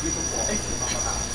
Dito po, papataas.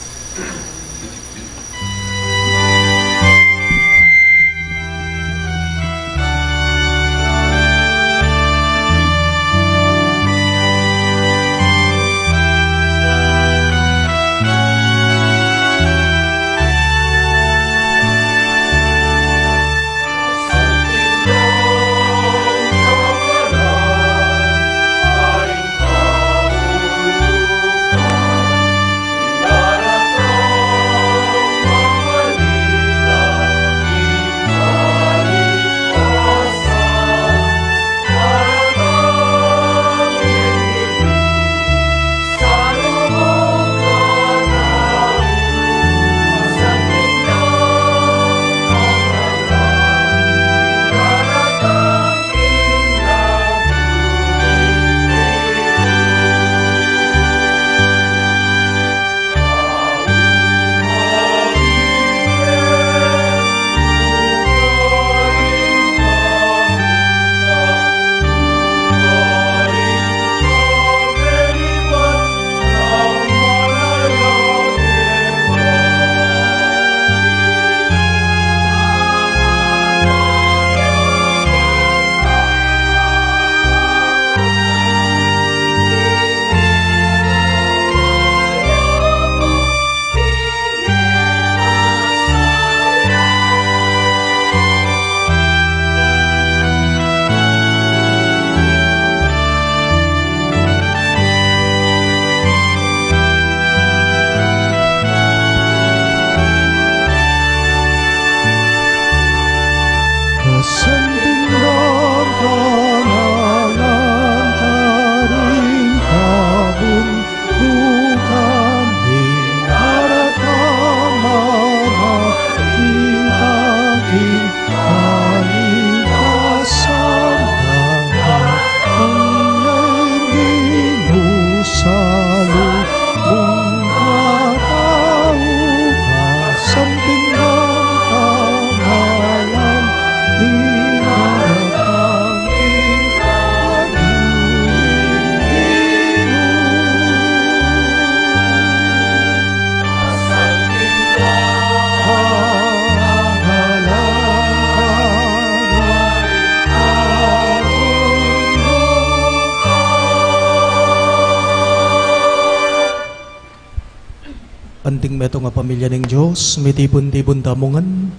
anting meto nga pamilya ng Diyos, may tipon-tipon tamongan,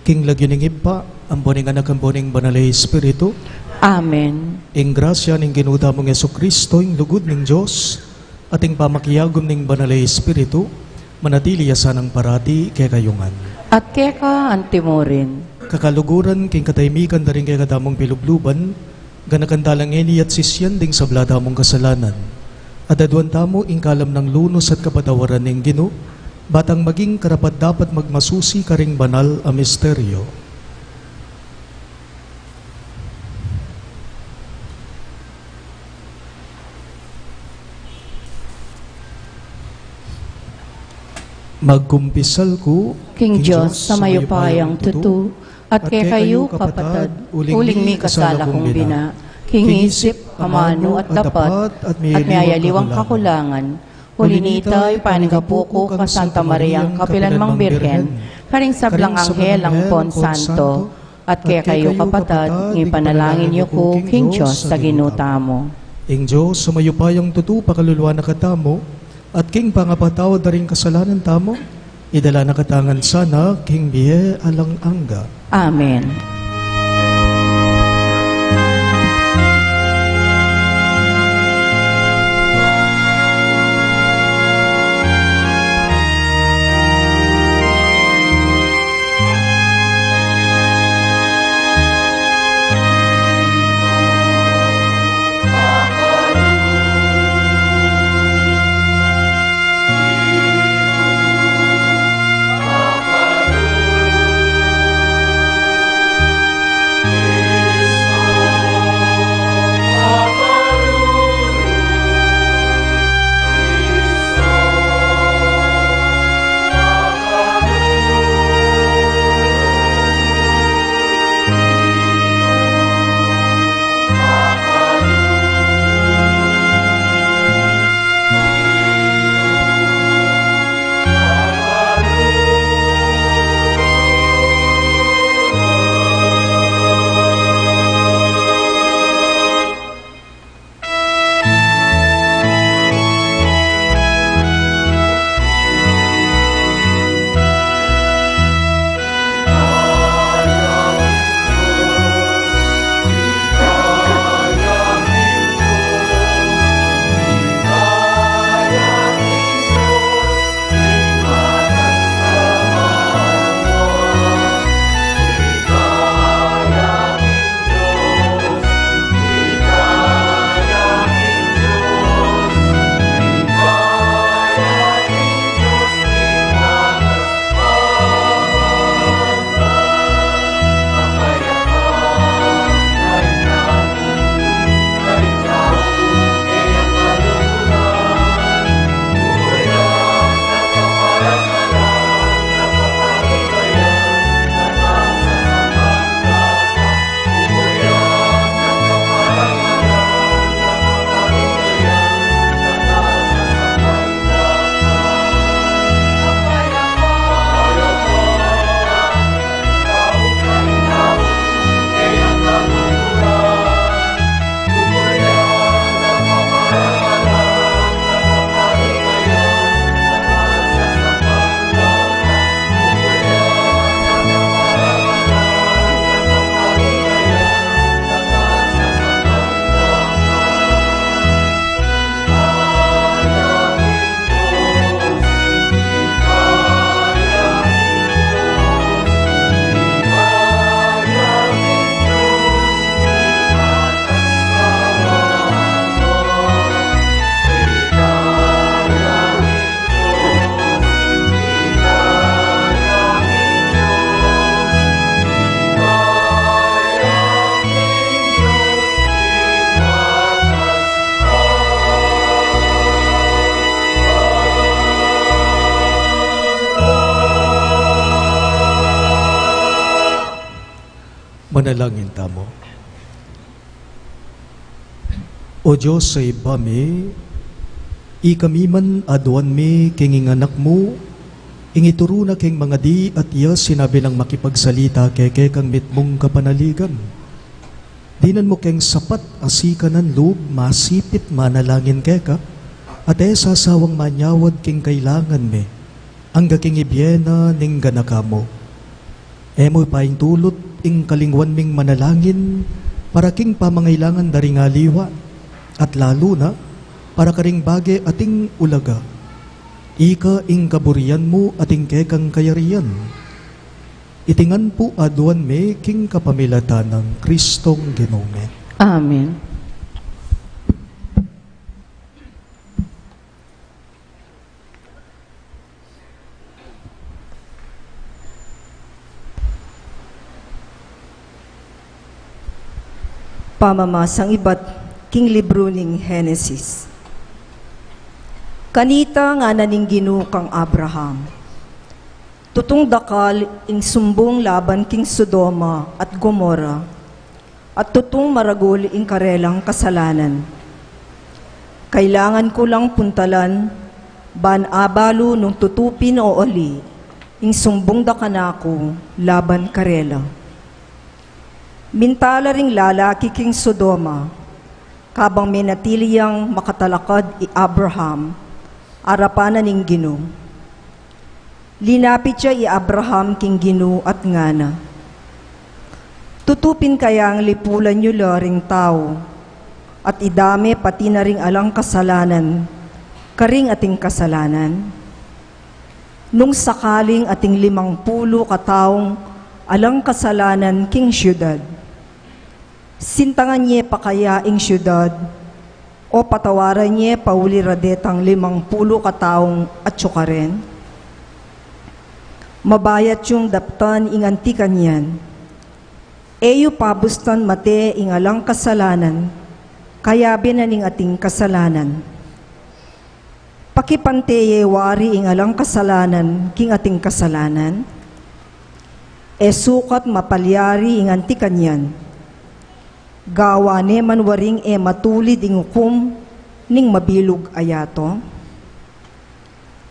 king lagyo ning iba, ang boning anak ang boning banalay Espiritu, Amen. ing grasya ning ginuda mong Yesu Kristo, ing lugod ning Diyos, ating pamakiyagom ning banalay Espiritu, manatili yasan ang parati kay kayungan. At keka antimorin. Kakaluguran king kataymikan na rin kay kadamong pilubluban, ganakandalang eni at sisyan ding sablada mong kasalanan. At adwan tamo ing kalam ng lunos at kapatawaran ng Gino, batang maging karapat dapat magmasusi karing banal a misteryo. Magkumpisal ko, King Diyos, sa mayupayang tutu, at kay kayo kapatad, uling mi kasala kong bina, King isip, amano at dapat, at mayayaliwang kakulangan, ulinitay panagapuko ka Santa Mariang Kapilanmang Birhen, karing sablang anghel ang Pon Santo, at kay kayo kapatad, ipanalangin niyo ko, King Diyos, sa ginutamo. Ing Diyos, sumayupayang tutu, pakaluluwa na katamo, at king pangapatawad na rin kasalanan tamo, idala na katangan sana, king biye alang angga. Amen. Manalangin tamo. O Diyos sa ibami, ikami man aduan mi king anak mo, ingituro na king mga di at iya sinabi ng makipagsalita keke kang mitmong kapanaligan. Dinan mo keng sapat asikanan loob, masipit manalangin keka, at sasawang manyawad king kailangan mi. ang gakingibyena ning ganakamo. Emoy paing tulot ing kalingwan ming manalangin para king pamangailangan daring aliwa at lalo na para karing bage ating ulaga. Ika ing kaburian mo ating kekang kayarian. Itingan po aduan me king kapamilatan ng Kristong Ginome. Amen. Pamamasang iba't king libro ning Henesis. Kanita nga naning ginukang Abraham. Tutong dakal ing sumbong laban king Sodoma at Gomora, at tutong maragol ing karelang kasalanan. Kailangan ko lang puntalan, ban abalo nung tutupin o oli, ing sumbong dakanako laban karela. Mintala ring lalaki king Sodoma, kabang minatiliyang makatalakad i Abraham, arapanan ning Gino. Linapit siya i Abraham king Gino at ngana. Tutupin kaya ang lipulan nyo laring tao, at idame pati na ring alang kasalanan, karing ating kasalanan. Nung sakaling ating 50 kataong alang kasalanan king syudad, sintangan niya pa kaya ing syudad, o patawaran niya pauli radetang 50 kataong at syukaren? Mabayat yung daptan ing antikan yan, eyo pabustan mate ing alang kasalanan, kaya binaning ating kasalanan. Pakipanteye wari ing alang kasalanan, king ating kasalanan, e sukat mapalyari ing antikan yan. Gawa ne manwaring e matulid ing hukom ning mabilog ayato.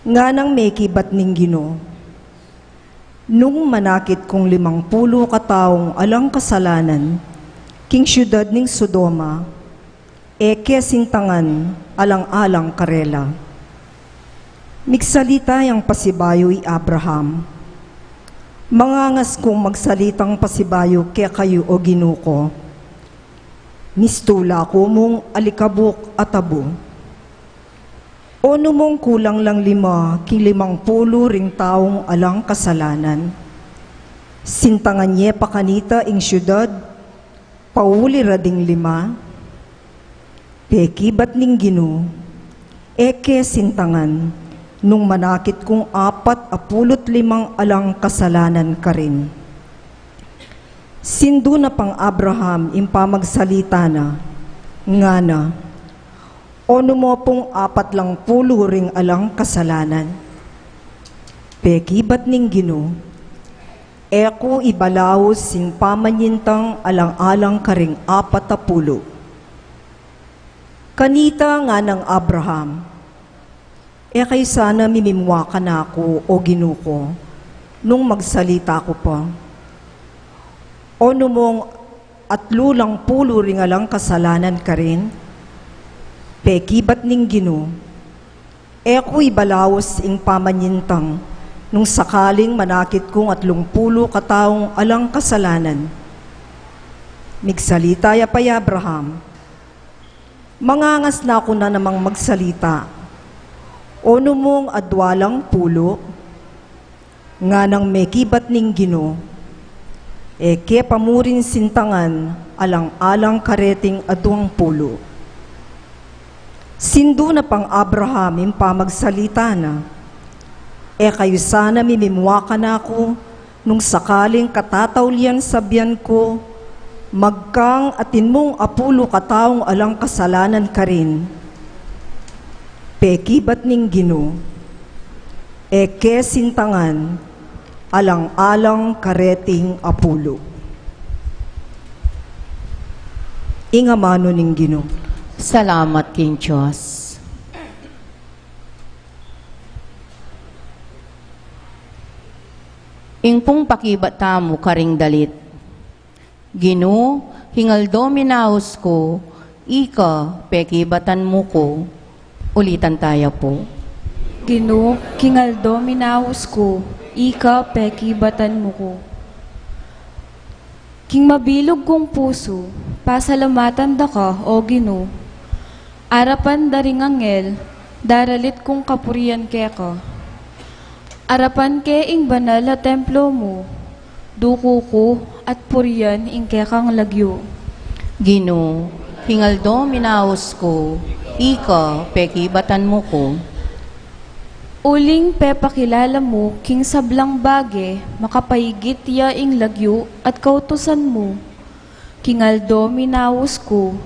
Nga nang may kibat ning Gino, nung manakit kong 50 kataong alang kasalanan, king syudad ning Sodoma, e kesintangan alang-alang karela. Migsalita yang pasibayo i Abraham, mangangas kong magsalitang pasibayo kaya kayo o ginuko, mistula ko mong alikabok at abo. O mong kulang lang 5 king 50 ring taong alang kasalanan. Sintangan niya pa kanita ing syudad, pauli rading 5. Pekibat ning Gino, eke sintangan, nung manakit kong 45 alang kasalanan ka rin. Sindo na pang Abraham impamagsalita na, nga na, o mo pong 40 ring alang kasalanan. Pekibat ning Gino, eko ibalaos sing pamanyintang alang-alang ka ring 40. Kanita nga ng Abraham, e kay sana mimimwa ka na ako o ginuko, nung magsalita ko pa. O mong 30 ring alang kasalanan ka rin, pekibat ning Gino, eko ibalaos ing pamanyintang, nung sakaling manakit kong 30 kataong alang kasalanan. Migsalita ya pa ya Abraham, mangangas na ako na namang magsalita, o mong 20, nga nang may kibat ning Gino, eke pamurin sintangan alang-alang kareting 20. Sindo na pang Abraham impamagsalita na, e kayo sana mimimwa ka na ako, nung sakaling katataulian sa biyan ko, magkang atin mong 10 kataong alang kasalanan ka rin. Pekibat ning Gino, eke sintangan, alang-alang kareting 10. Ingamano ning Gino. Salamat king Diyos. Ingpong pakibat tamo karing dalit. Gino, hingal dominaos ko, ika, pekibatan mo ko, ulitan tayo po. Gino, kingaldo minawas ko, ika peki batan mo ko. King mabilog kong puso, pasalamatan da ka, o Gino. Arapan daring angel, daralit kong kapurian ke ka. Arapan ke ing banal na templo mo, duko ko at purian ing ke kang lagyo. Gino, hingaldo minaos ko, ika peki batan mo ko. Uling pepakilala mo, king sablang bage, makapaigit ya ing lagyo at kautusan mo. Kingaldo minawas ko,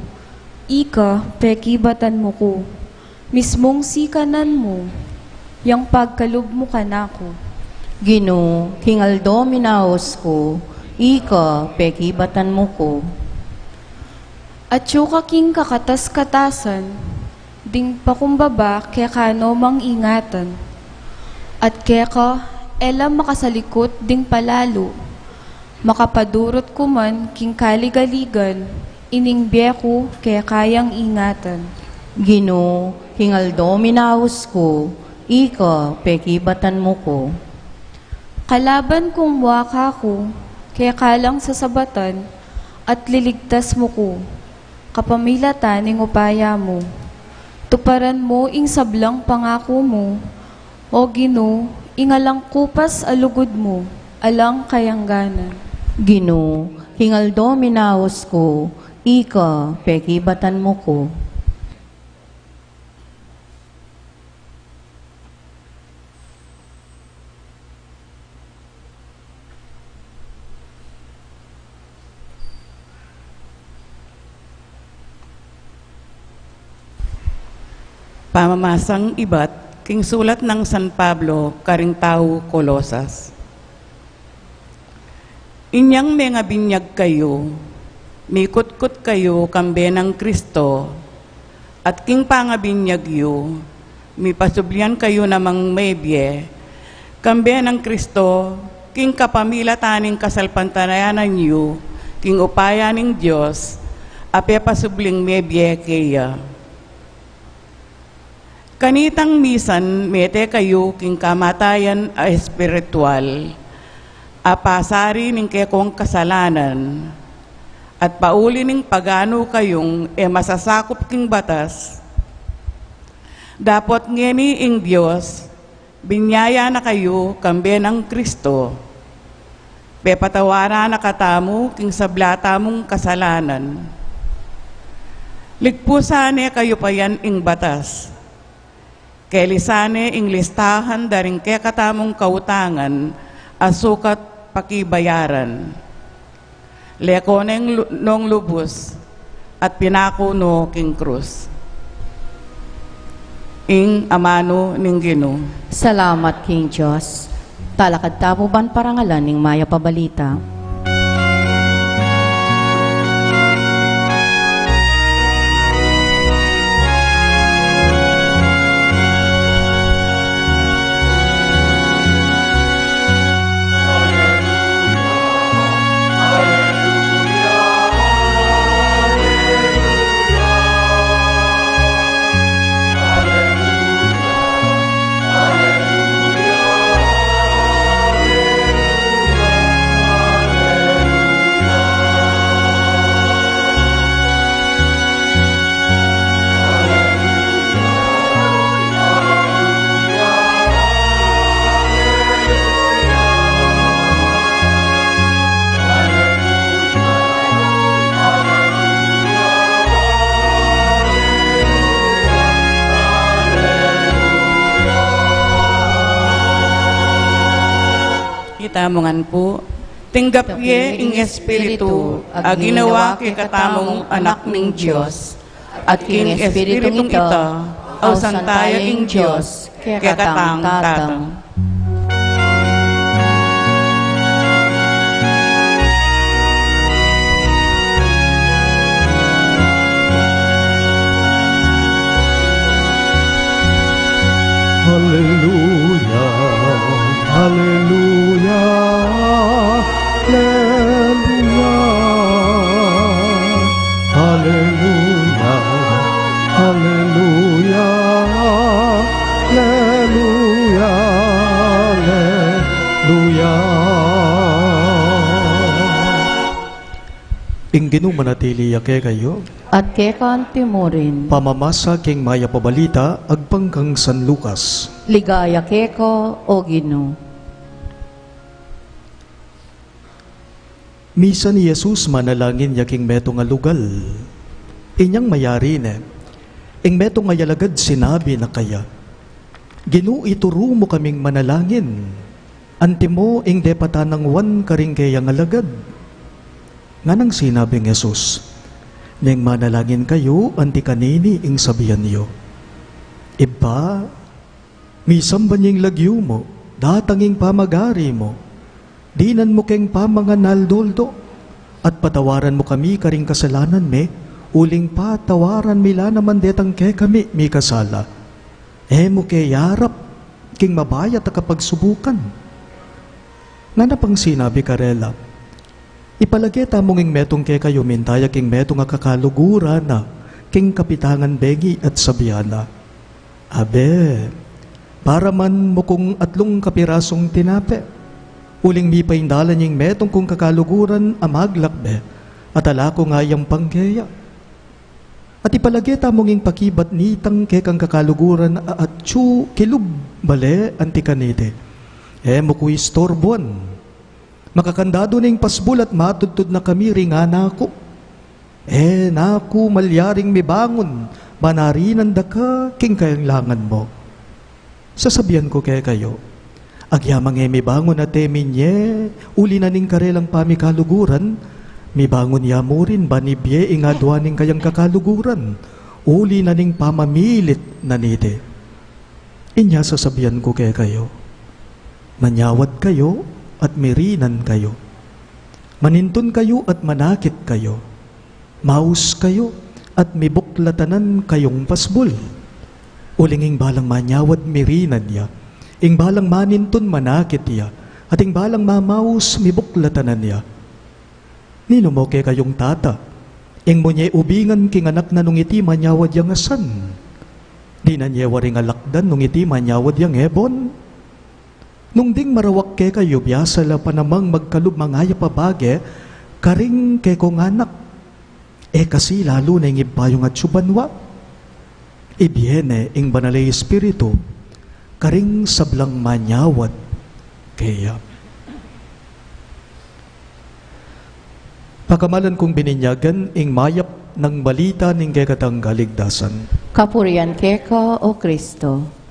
ika peki batan mo ko. Mismong sikanan mo, yang pagkalub mo kanako. Gino, hingaldo minaos ko, ika peki batan mo ko. At yuka king kakatas-katasan, ding pakumbaba kaya kano mang ingatan. At kaya ka, elam makasalikot ding palalo. Makapadurot ko man king kaligaligan, ining biyeko kaya kayang ingatan. Gino, hingaldo minaos ko, ika peki batan mo ko. Kalaban kong waka ko, kaya kalang sasabatan, at liligtas mo ko, kapamilatan ing upaya mo. Tuparan mo ing sablang pangako mo, o Gino, ingalang kupas alugod mo, alang kayangganan. Gino, hingaldo minaos ko, ika peki batan mo ko. Pamamasang ibat, king sulat ng San Pablo, karing tao Kolosas. Inyang mga binyag kayo, mikot-kot kayo kambe ng Kristo, at king pangabinyag yu, mipasublian kayo namang mebye, kambe ng Kristo, king kapamilataning kasalpantanayanan yu, king upaya ng Diyos, ape pasubling mebye kaya. Kanitang misan, mete kayo king kamatayan a espiritual, apasari ning kekong kasalanan, at pauli ning pagano kayong masasakop king batas. Dapot ngeni ing Diyos, binyaya na kayo kambe ng Kristo, pepatawara na katamu king sablata mong kasalanan. Ligpusane kayo payan ing batas, kelisane ing listahan daring kekatamong kautangan asukat pakibayaran. Leko nong lubos at pinako no king krus. Ing amano ning Gino. Salamat King Diyos. Talakad tapo ban parangalan ning maya pabalita. Tamongan po, tinggap ye ing Espiritu, aginawa kay katamong anak ning Diyos, at king Espiritong ito, aw santaya ing Diyos, kay katang tatang. Hallelujah, Hallelujah, Hallelujah, Hallelujah, Hallelujah, Hallelujah. Maria. Ingginong manatili ake kayo, At kekanti mo rin. pamamasa king maya pabalita, agpangkang San Lucas. Ligaya keko o Ginoo. Misa ni Jesus manalangin yaking meto nga lugal. Inyang mayari ne, ing meto nga yalagad sinabi na kaya, Ginoo ituro mo kaming manalangin, antimo ing depatanang wan karing kaya nga lagad. Nga nang sinabi ng Jesus, Neng manalangin kayo, anti kanini ing sabihan niyo. Iba, misam ba niyang lagyo mo, datanging pamagari mo, dinan mo keng pamanganaldoldo, at patawaran mo kami karing kasalanan me, uling patawaran mila naman detang ke kami mi kasala. Mo ke yarap, king mabayat a kapag subukan. Nga na pang sinabi karela, ipalagi tamong ing metong ke kayo mintaya king metong nga kakalugura na king kapitangan bengi at sabihana. Abe, para man mo kung atlong kapirasong tinape, uling mi paindalan yung metong kung kakaluguran amaglakbe, at ala ko nga yung pangkeya. At ipalagi tamong ing pakibat nitang ke kang kakaluguran at tsu kilub bale antikanite. Mo ko istorbuan. Makakandado ning pasbul at matudtod na kami ringana ko. Naku, malyaring mibangon, manarinan da ka, king kailangan mo. Sasabihan ko kaya kayo, agyamang mibangon na teminye, uli na ning karelang pamikaluguran, mibangon ya mo rin, banibye ingadwa ning kayang kakaluguran, uli na ning pamamilit na nite. Inya sasabihan ko kaya kayo, manyawad kayo, at mirinan kayo. Manintun kayo at manakit kayo. Maus kayo at mibuklatanan kayong pasbul. Ulinging balang manyawad mirinan ya. Ing balang manintun manakit ya. At ing balang mamaus mibuklatanan ya. Nino mo kay kayong tata. Ing mo niya ubingan king anak na nung iti manyawad yang asan. Di na niya waring alakdan nung iti manyawad yang ebon. Nung ding marawak ke kayo, biyasa la pa namang magkalub mangaya pabage, karing ke kong anak. Kasi lalo na yung ibayong at subanwa. Ibiene, ing banalay espiritu, karing sablang manyawad kaya. Pakamalan kong bininyagan, ing mayap ng balita ning kekatang kaligtasan. Kapurian keko o Kristo.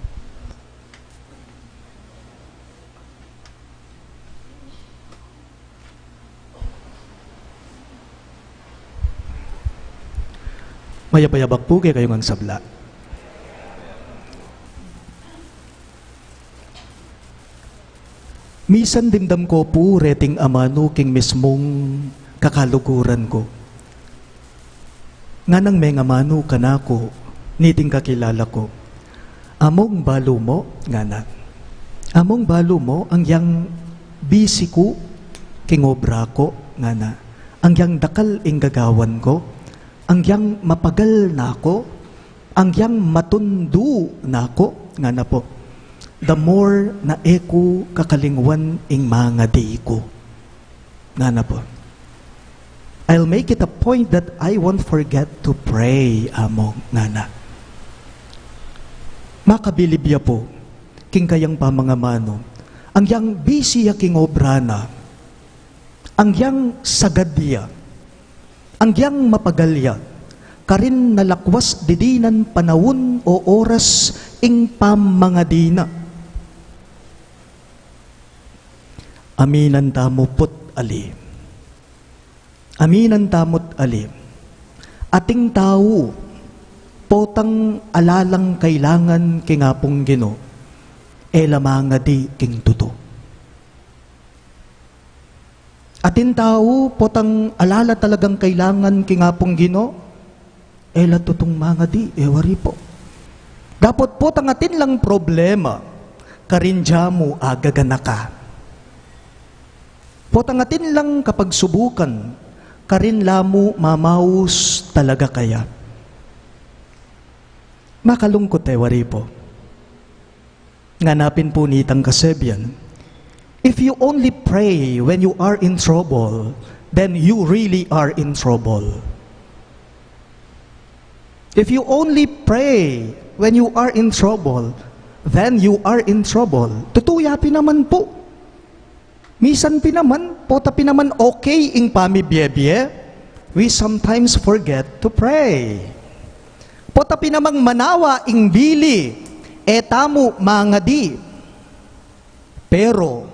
Mayapayabak po kayo kayong ang sabla. Misan dimdam ko po reting amano king mismong kakaluguran ko. Nga nang may amano kanako, niting kakilala ko. Among balo mo, nga na. Among balo mo, ang yang bisi ko, king obra ko, nga na. Ang yang dakal ing gagawan ko, ang yang mapagal na ako, ang yang matundo na ako, nga na po, the more na eko kakalingwan ing mga di ko. Nga na po. I'll make it a point that I won't forget to pray, amo, nga na. Makabilibya po, king kayang pamangamano, ang yang busy king obra na, ang yang sagadya, ang yang mapagalya, karin nalakwas didinan panawon o oras ing pamangadina. Aminan tamo put ali. Aminan tamot ali. Ating tao, potang alalang kailangan kingapong Gino, lamanga di king tuto. Atin tao, potang alala talagang kailangan kingapong Gino, tutong mga di, wari po. Dapat potang atin lang problema, karinja mo agagana ka. Potang atin lang kapag subukan, karin lamo mamaus talaga kaya. Makalungkot wari po. Nganapin po nitang kasebyan, If you only pray when you are in trouble, then you really are in trouble. If you only pray when you are in trouble, then you are in trouble. Tutuya pinaman po. Misan pinaman, pota pinaman okay ing pamibiyebye, we sometimes forget to pray. Pota pinamang manawa ing bili, etamo mangadi. Pero,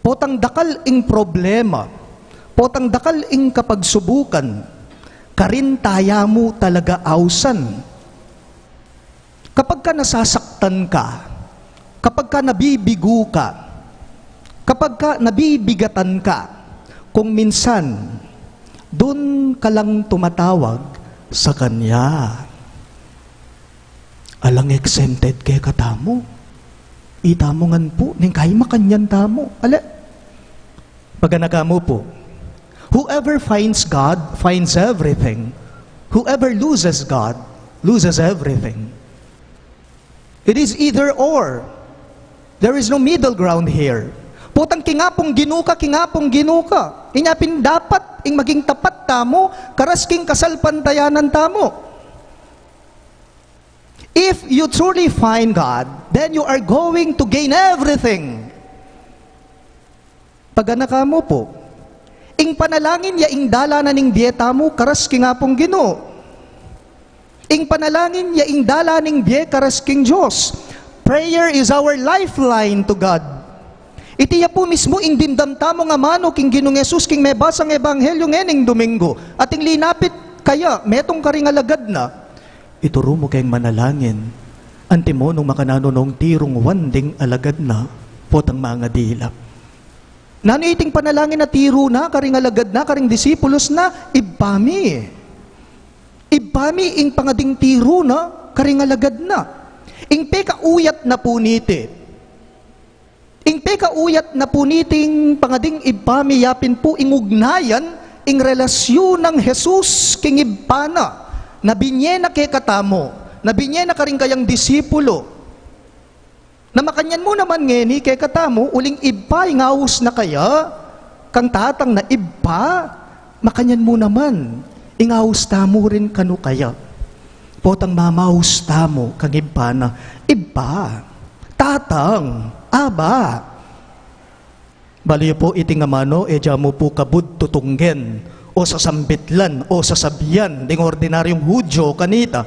potang dakal ing problema, potang dakal ing kapagsubukan, karin taya mo talaga ausan. Kapag ka nasasaktan ka, kapag ka nabibigo ka, kapag ka nabibigatan ka, kung minsan, doon ka lang tumatawag sa Kanya. Alang exempted kay katamo. Itamongan po, ning kay makanyan tamo. Ala, pagkanaka mo po, whoever finds God, finds everything. Whoever loses God, loses everything. It is either or. There is no middle ground here. Putang kingapong ginuka. Inyapin dapat ing maging tapat tamo, karas king kasalpantayanan tamo. If you truly find God, then you are going to gain everything. Pagana mo po, ing panalangin ya ing dalanan ning dieta mo, karas kingapong Ginoo. Ing panalangin ya ing dalaning biye karas king Diyos. Prayer is our lifeline to God. Itiya po mismo ing dimdam tamo nga mano king Ginoong Yesus king may basang ebanghelyo ngening Domingo. Ating linapit kaya metong karingalagad na. Ituro mo kayong manalangin. Antimo nung makanano nung tirong wanding alagad na potang mga dila. Nano iting panalangin na tiro na, karing alagad na, karing disipulos na, ibami. Ibami ing pangading tiro na, karing alagad na. Ing pekauyat na puniti. Ing pekauyat na puniting pangading ibami yapin po ingugnayan ing relasyon ng Jesus king ibana. Nabinye na kay katamo, nabinye na karing kayang disipulo. Na makanyan mo naman ngeni kay katamo, uling iba ingawos na kaya, kang tatang na iba, makanyan mo naman, ingawos tamo rin kanu kaya. Potang mamaus tamo, kang iba na, iba, tatang, aba. Baliyo po iting amano, edya mo po kabud tutunggen, o sasambitlan, o sasabihan, ding ordinaryong Hudyo kanita.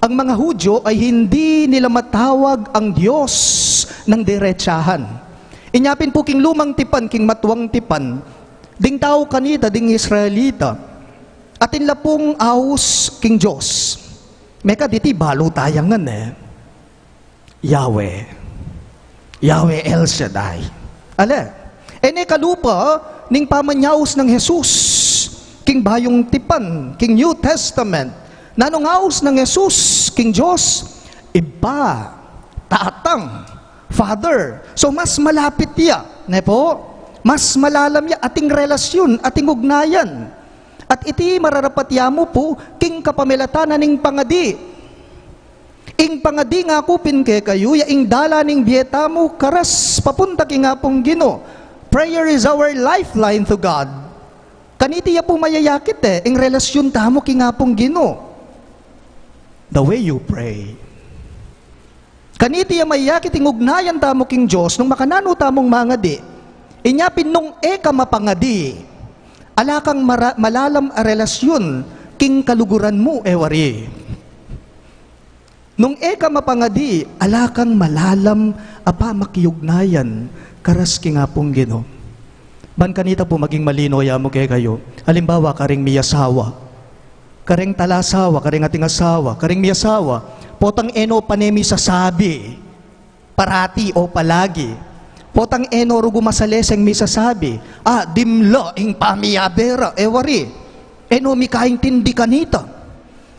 Ang mga Hudyo ay hindi nila matawag ang Diyos ng diretsahan. Inyapin po king lumang tipan, king matuwang tipan, ding tao kanita, ding Israelita, atin la pong aus king Diyos. Meka diti balo tayangan Yahweh. Yahweh El Shaddai. Ale, ene kalupa, ning pamanyaus ng Jesus, king bayong tipan, king New Testament, nanungaos ng Jesus, king Diyos, iba, tatang, Father. So mas malapit ya, ne po? Mas malalam ya ating relasyon, ating ugnayan. At iti mararapat ya mo po, king kapamilatanan ning pangadi. Ing pangadi nga kupin ke kayo, ya ing dala ning bieta mo, karas papunta king nga pong Ginoo. Prayer is our lifeline to God. Kaniti ya po mayayakit ing relasyon tamo king nga pong Ginoo. The way you pray. Kaniti ya mayayakit ing ugnayan tamo king Diyos, nung makanano tamong mangadi, inyapin nung eka mapangadi, alakang malalam a relasyon, king kaluguran mo ewari. Nung eka mapangadi, alakang malalam apa makiyugnayan, karas king nga pong Ginoo. Ban kanita po maging malino ya mo kayo. Halimbawa, karing miyasawa, karing talasawa, karing ating asawa, karing miyasawa, potang eno panemi sasabi, parati o palagi, potang eno rugo masaleseng misasabi, dimlo ing pamiyabera, ewari, eno mikaing tindi kanita.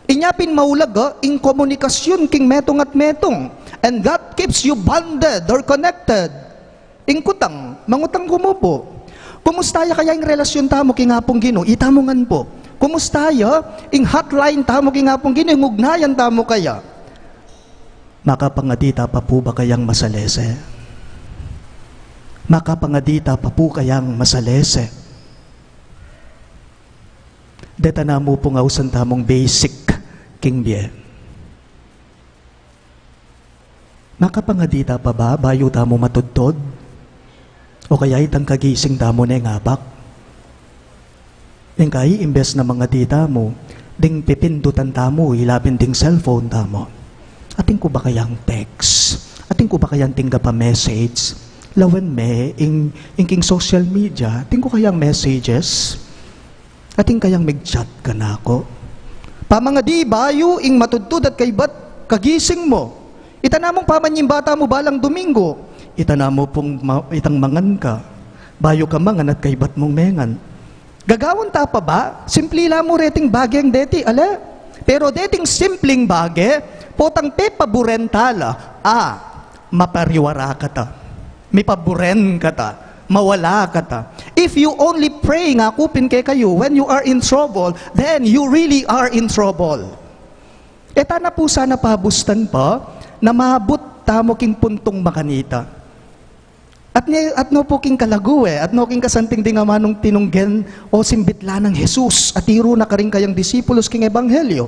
Inyapin maulaga, ing komunikasyon king metong at metong, and that keeps you bonded or connected. Ing kutang, mangutang kumupo. Kumustaya kaya ing relasyon tamo king nga pong Ginoo? Itamongan po. Kumustaya ing hotline tamo king nga pong Ginoo? Ing ugnayan tamo kaya? Makapangadita pa po ba kayang masalese? Makapangadita pa po kayang masalese. Deta na mo po nga usan tamong basic king bie. Makapangadita pa ba bayo tamo matudtod? O kaya itang kagising tamo na ngabak? Yung kaya imbes na mga dita mo, ding pipindutan tamo, ilapin ding cellphone tamo. Ating ko ba kayang text? Ating ko ba kayang tingga pa message? Lawan me, king social media, ating ko kayang messages? Ating kayang mag-chat ka na ako? Pamangadi bayo, ing matudtod at kaybat kagising mo. Itanamong pamanying bata mo balang Domingo. Itanamo pong itang mangan ka. Bayo ka mangan at kaybat mong mengan. Gagawon ta pa ba? Simple lang mo reting bagyang deti, ala? Pero deting simpleng bagay, potang pepaburentala, mapariwara ka ta. May paburen ka ta. Mawala ka ta. If you only pray nga kupin kay kayo when you are in trouble, then you really are in trouble. Eta na po sana pabustan pa na maabot tamo king puntong makanita. At no po king kalague, at no king kasanting di nga manong tinunggen o simbitla ng Jesus, at iro na karing kayang disipulos king ebanghelyo.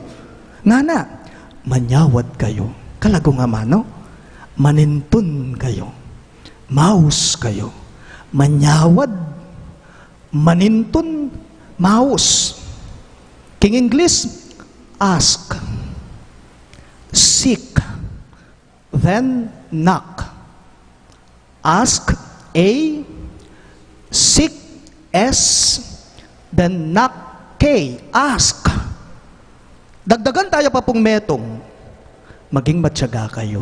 Ngana, manyawad kayo, kalago nga mano, manintun kayo, maus kayo, manyawad, manintun, maus. King English, ask, seek, then knock. Ask, A, seek, S, then knock, K. Ask. Dagdagan tayo pa pong metong, maging matyaga kayo.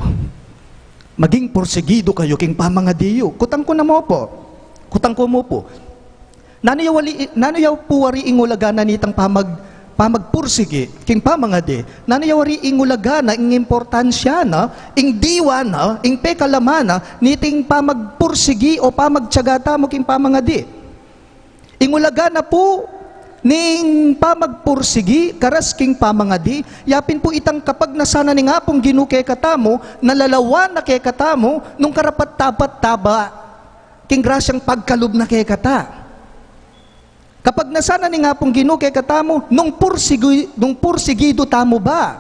Maging porsigido kayo king pamangadiyo. Kutang ko na mo po. Kutang ko mo po. Nanayaw po wari ingulagana nitang pamagpursigi, king pamangadi. Nanayaw wari ingulagana ing importansya na, ing diwa na, ing pekalamana, niting pamagpursigi o pamagtsyagata mo king pamangadi. Ingulagana po, ning pamagpursigi, karas king pamangadi, yapin po itang kapag nasana ni nga pong ginuke katamo, nalalawan na kay katamo, nung karapat tapat taba, king grasyang pagkalub na kay kata. Kapag nasana ni nga pong ginuke katamo, nung pursigido tamo ba,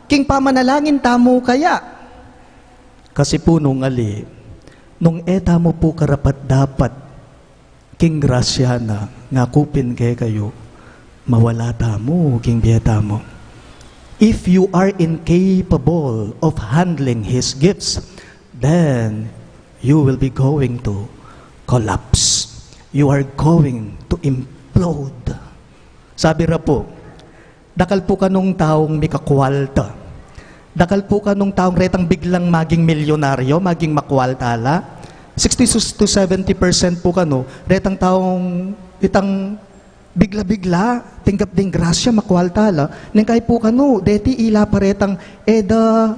king pamanalangin tamo kaya. Kasi po nung ali, nung eta mo po karapat dapat, king grasya na, nga kupin kay kayo, mawala tamo, king biyeta mo. If you are incapable of handling His gifts, then you will be going to collapse. You are going to implode. Sabi ra po, dakal po ka nung taong may kakwalta. Dakal po ka nung taong retang biglang maging milyonaryo, maging makwaltala. 60 to 70% po ka no, retang taong itang bigla-bigla, tinggap ding grasya, makwaltala, nang kay po kano, deti ila paretang eda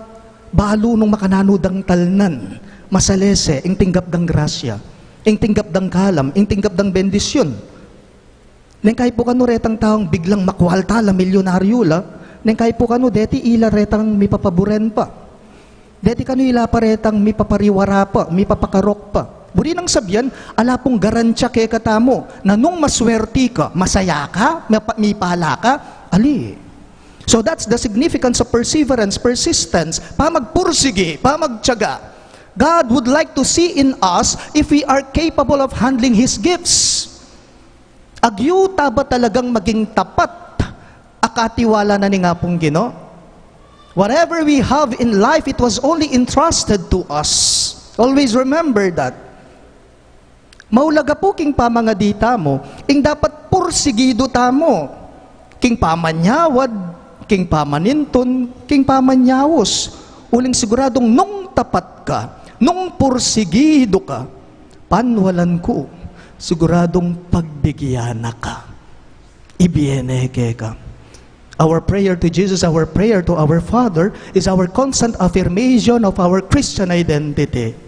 balo nung makananudang talnan, masalese, ing tinggap dang grasya, ing tinggap dang kalam, ing tinggap dang bendisyon. Nang kay po kano, retang taong biglang makwaltala, milyonaryo la, nang kay po kano, deti ila retang may papaburen pa. Deti kano ila paretang may papariwara pa, may papakarok pa. Buri nang sabyan, ala pong garantya kay katamo, na nung maswerti ka, masaya ka, may pala ka, ali. So that's the significance of perseverance, persistence, pamagpursige, pamagtyaga. God would like to see in us if we are capable of handling His gifts. Agyuta ba talagang maging tapat, akatiwala na ni nga pong Ginoo? Whatever we have in life, it was only entrusted to us. Always remember that. Maulaga po king pamangadita mo, ing dapat pursigido tamo. King pamanyawad, king pamaninton, king pamanyawos. Uling siguradong nung tapat ka, nung pursigido ka, panwalan ko, siguradong pagbigyan na ka. Ibiyeneke ka. Our prayer to Jesus, our prayer to our Father, is our constant affirmation of our Christian identity.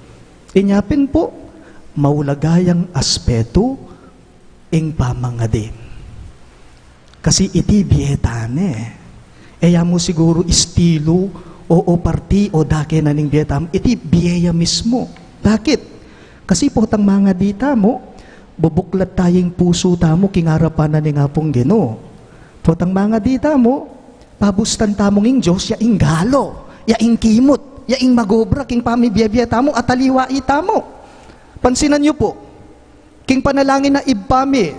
Inyapin po, maulagayang aspeto ing pamangadi. Kasi iti bietane. Eya mo siguro estilo o parti o dake na ning bietam, iti bieya mismo. Bakit? Kasi po tang mga dita mo, bubuklat tayong puso tamo kingarapan na ni nga pong Ginoo. Po tang mga dita mo, pabustan tamong ing Diyos, yaing galo, yaing kimot, yaing magobra, king pamibiyabya tamo, at aliwai tamo. Pansinan niyo po, king panalangin na ibpami,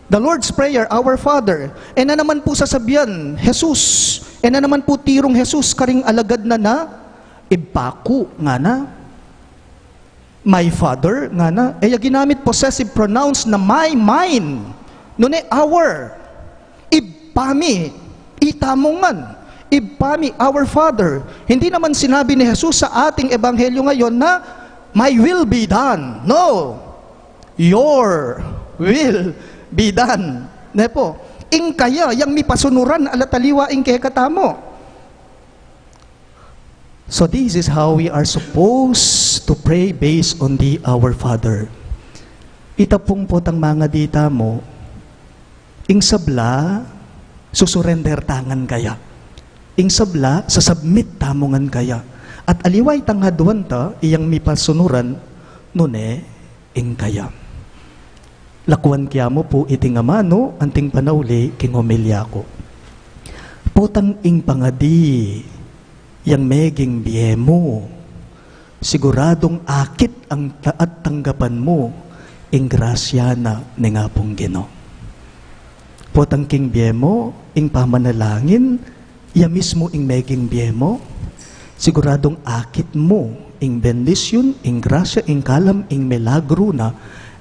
the Lord's Prayer, Our Father, na naman po sasabihan, Jesus, na naman po tirong Jesus, karing alagad na, ibpaku nga na, my Father nga na, ginamit possessive pronouns na my, mine, nune our, ibpami, itamongan, ibpami, our Father. Hindi naman sinabi ni Jesus sa ating ebanghelyo ngayon na, my will be done. No, your will be done. Ne po, ing kaya, yang mipasunuran alataliwa ing kekatamo. So this is how we are supposed to pray based on the Our Father. Itapong po tang mga dita mo, ing sabla, susurrender tangan kaya. Ing sabla, sasubmit tamongan kaya. At aliway tang haduan ta, iyang mipasunuran, nune, ing kaya. Lakuan kaya mo po iting amano, anting panawli, king homilya ko. Potang ing pangadi, yang meging biye mo, siguradong akit ang taat tanggapan mo, ing grasya na ni nga pong Ginoo. Potang king biye mo, ing pamanalangin, ya mismo ing meging biye mo, siguradong akit mo, ing bendisyon, ing grasya, ing kalam, ing milagro na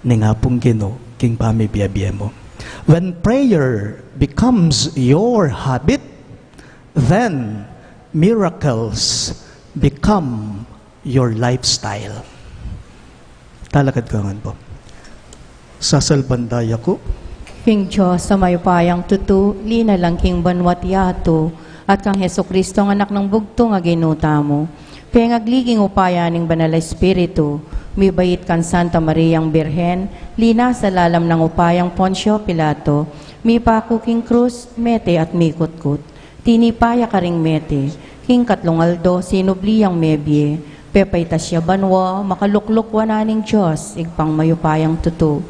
ni nga pong Ginoo, king pamibiyabye mo. When prayer becomes your habit, then miracles become your lifestyle. Talakad ka nga po. Sasalbandaya ko, King Diyos, sa mayupayang tutu, lina lang king banwat yato, at kang Heso Kristo ang anak ng bugto nga ginuta mo. Kaya ngagliging upaya ning banal na Espiritu, mibayit kan Santa Mariang Birhen, lina sa lalam ng upayang Poncio Pilato, mipako king krus, mete at mikutkut. Tinipaya ka ring mete, king katlongaldo, sinubliyang mebye, pepay tasya banwa, makaluklukwa na ning Diyos, igpang mayupayang tutu.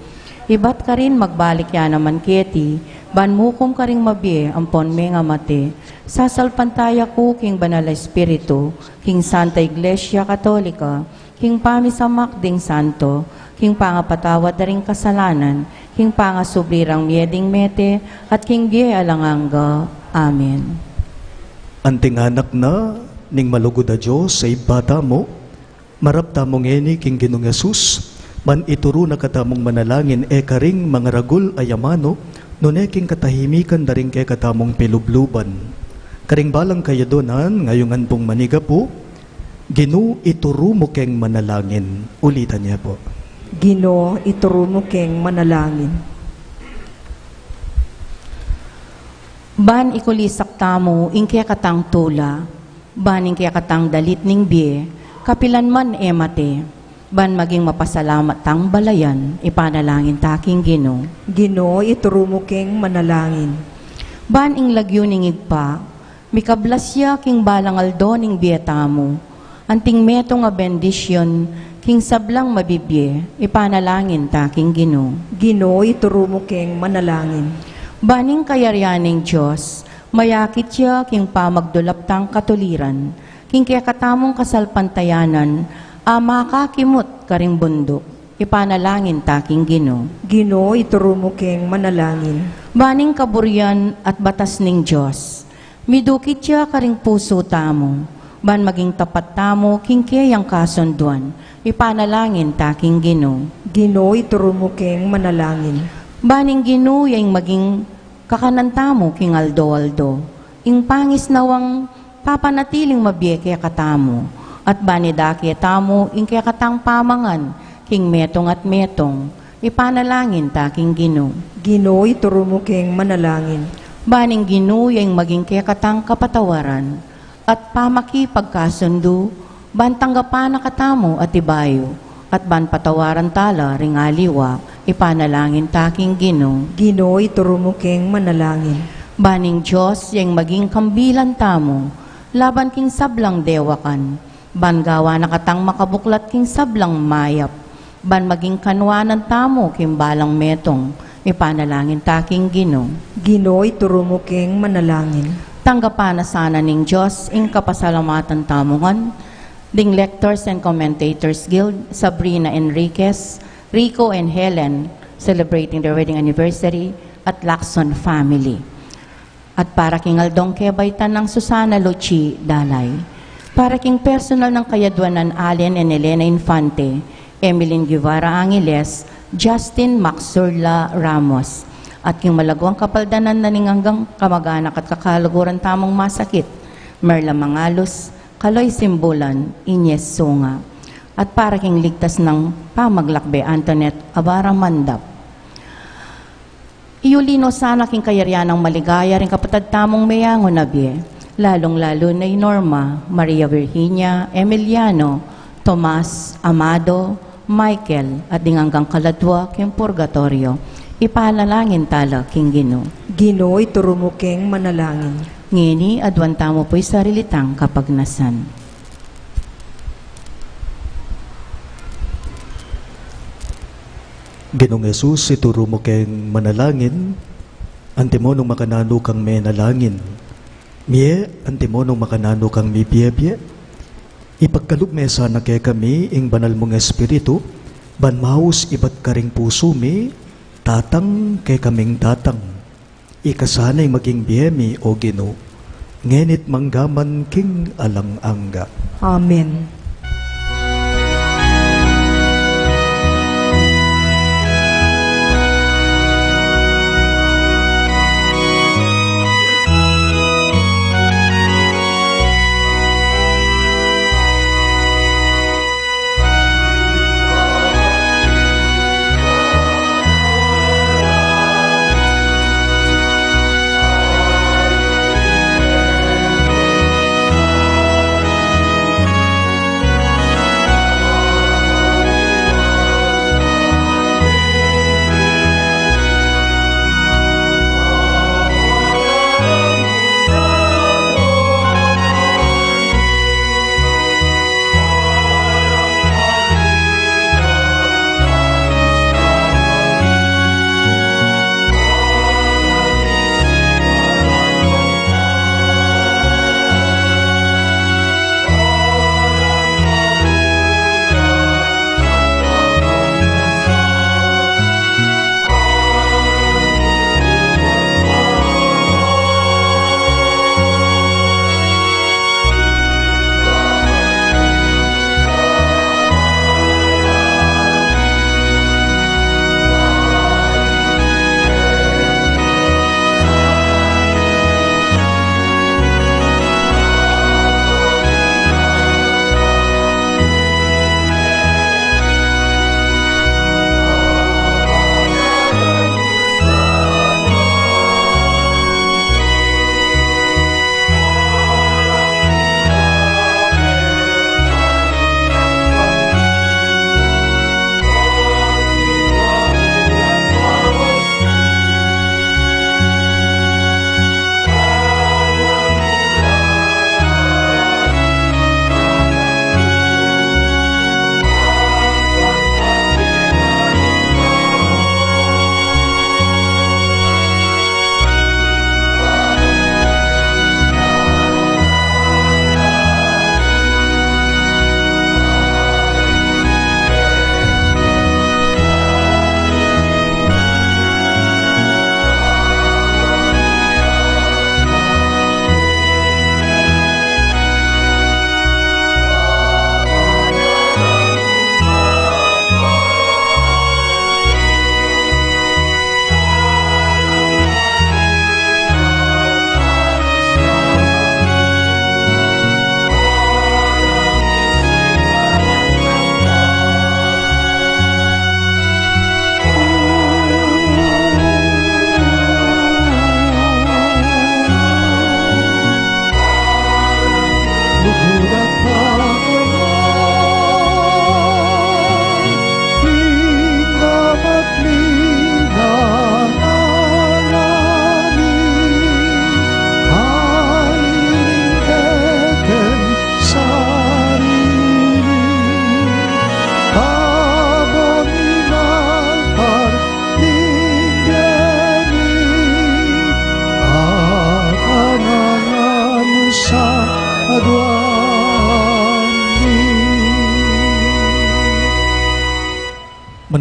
Ibat ka rin magbalik ya naman keti, banmukom ka ring mabye, ampon me nga mate. Sasalpantaya ko, king banal na Espiritu, king Santa Iglesia Katolika, king pamisamak ding santo, king pangapatawad na ring kasalanan, king pangasubrirang mieding mete, at king biye alanganga. Amen. anting anak na, ning malugod a Diyos sa ibata mo, marapta mong eni king Ginoong Yesus, man ituro na katamong manalangin karing mga ragul ayamano, nuneking katahimikan daring kay katamong pilubluban. Karing balang kayadonan, ngayongan pong maniga po, Ginoo ituro mo keng manalangin. Ulitan niya po. Ginoo ituro mo keng manalangin. Ban ikulisak tamo, ingkaya katang tula, ban ingkaya katang dalit ning biye, kapilan man emate, ban maging mapasalamat tang balayan, ipanalangin taking Ginoo. Ginoo ituro mo keng manalangin. Ban ing lagyo ning igpa, mikablasya king balangaldo ning biye tamo, anting meto nga bendisyon, king sablang mabibye, ipanalangin taking Ginoo. Ginoo ituro mo keng manalangin. Baning kayaryaning Diyos, mayakit siya king pamagdulap tang katuliran, king kaya katamong kasalpantayanan, ama kakimot karing bundok, ipanalangin taking Ginoo. Ginoo ituro mo keng manalangin. Baning kaburyan at batas ning Diyos, midukit siya karing puso tamo, ban maging tapat tamo king kayang kasunduan, ipanalangin taking Ginoo. Ginoo ituro mo keng manalangin. Baning Ginoo yang maging kakanantamo king aldo-aldo, ing pangis nawang papanatiling mabye kaya katamo, at banidaki tamo ing kaya katang pamangan, king metong at metong, ipanalangin taking Ginoo. Ginoo ituro mo keng manalangin. Baning Ginoo yang maging kaya katang kapatawaran, at pamakipagkasundo, ban tanggapan na katamo at ibayo, at ban patawaran tala ring aliwa, ipanalangin taking Ginoo. Ginoo ituro mo keng manalangin. Baning Diyos yang maging kambilan tamo, laban king sablang dewakan, ban gawa na katang makabuklat king sablang mayap, ban maging kanwanan tamo kimbalang metong, ipanalangin taking Ginoo. Ginoo'y turo mo keng manalangin. Tanggapan na sana ning Diyos, ing kapasalamatan tamongan, ding Lectors and Commentators Guild, Sabrina Enriquez, Rico and Helen, celebrating their wedding anniversary, at Lacson family. At para king Aldong Kebaytan ng Susana Luchi Dalay, para king personal ng Kayadwanan Allen and Elena Infante, Emeline Guevara Angeles, Justin Maxurla Ramos, at king malagwang kapaldanan na ning hanggang kamag-anak at kakalaguran tamang masakit, Merla Mangalos, Kaloy Simbulan, Ines Sunga, at para king ligtas ng pamaglakbe Antoinette Abara Mandap. Iulino sana king kayaryanang maligaya rin kapatad tamong mayango na biye, lalong-lalo na Norma, Maria Virginia, Emiliano, Tomas, Amado, Michael, at hanggang kaladwa king purgatorio, ipalalangin tala king Ginoo. Ginoo'y turo mo keng manalangin. Ngini, adwanta mo po'y sarilitang kapagnasan. Ginong Jesus, ituro mo keng manalangin, antimonong makanano kang menalangin. Miye, antimonong makanano kang mibiyebye. Ipagkalugmesa na kay kami, ing banal mong espiritu, banmaus ibat karing puso mi, tatang kay kaming tatang. Ikasanay maging biyemi o Ginoo, ngenit manggaman king alang-angga. Amen.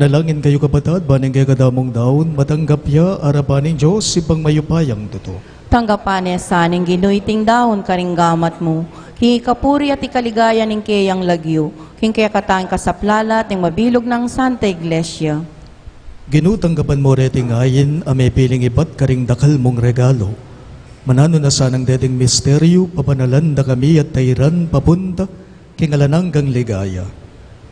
Manalangin kayo kapatid, baning kay kadamong daon, matanggap ya, arapaning Diyos, sipang mayupayang tuto. Tanggapan sa ning ginuiting daon karing gamat mo. King ikapuri at ikaligaya ning kayang lagyo. King kaya katang kasaplalat ning mabilog ng Santa Iglesia. Ginutanggapan mo reting ayin, ame piling ibat karing dakal mong regalo. Manano na sanang deding misteryo, papanalan da kami at tayran papunta, kingalananggang ligaya.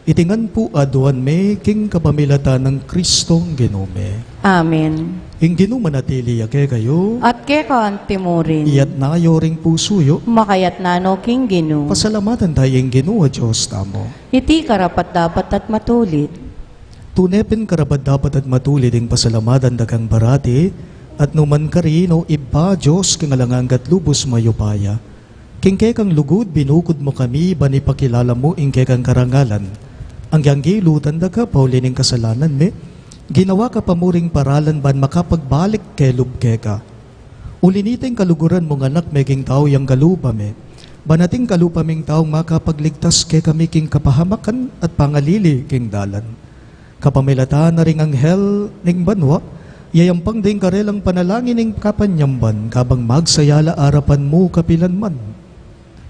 Itingan po aduan me, king kapamilatan ng Kristong Ginome. Amen. Ing ginumanatili ake kayo, At kaya ka timurin. iyat na ring pusuyo, Makayat nano king ginu. pasalamatan tayo ing ginuwa Diyos tamo. Iti karapat dapat at matulit. Tunepin karapat dapat at matulid ing pasalamatan dagang barati, at numan karino iba Diyos kingalanganggat lubos mayupaya. King kang lugod binukod mo kami, banipakilala mo ing kang karangalan. Ang yanggilutan da ka, paulining kasalanan me, ginawa ka pamuring paralan ban makapagbalik kay lubkeka. Uliniting kaluguran mong anak meging tao yang galupa me, banating kalupa ming taong makapagligtas kay kami king kapahamakan at pangalili king dalan. Kapamilata na ring anghel ning banwa, yayampang ding karelang panalangin ning kapanyamban, kabang magsayala arapan mo kapilanman.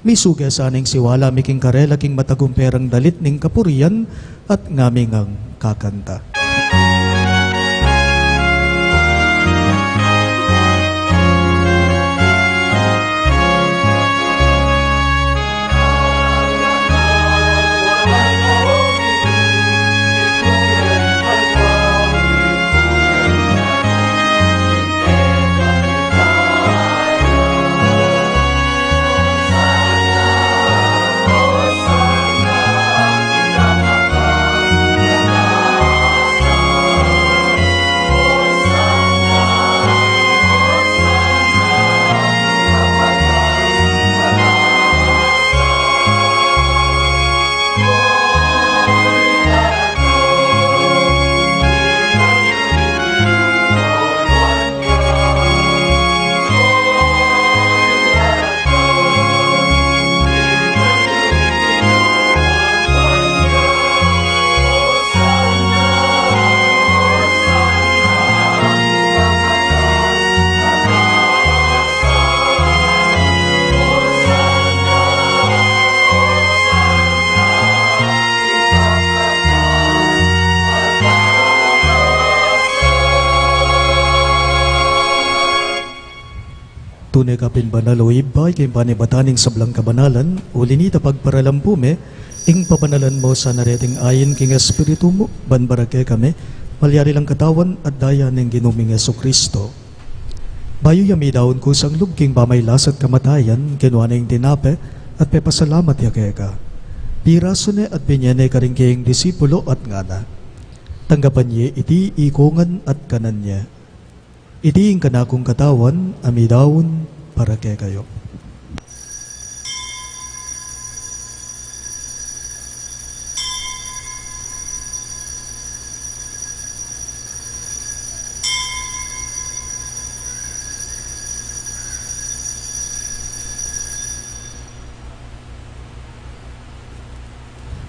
Misuga sa aning siwala miking karela king matagumperang dalit ning kapurian at ngaming ang kakanta. Tunay kapin banalo ibay kay panibataning sablang kabanalan, ulinita pagparalampume, ing papanalan mo sa nareting ayin king espiritu mo, banbarake kami, malyari lang katawan at daya ng ginuming Yesu Kristo. Bayo yami daon ko sang lugking pamaylas at kamatayan, kinuha na yung tinape, at pepasalamat yake ka. Piraso ne at binyane ka rin kayong disipulo at ngana. Tanggapan niya iti ikungan at kanan niya. Iti ang kanakong katawan, amidawon, para kay kayo.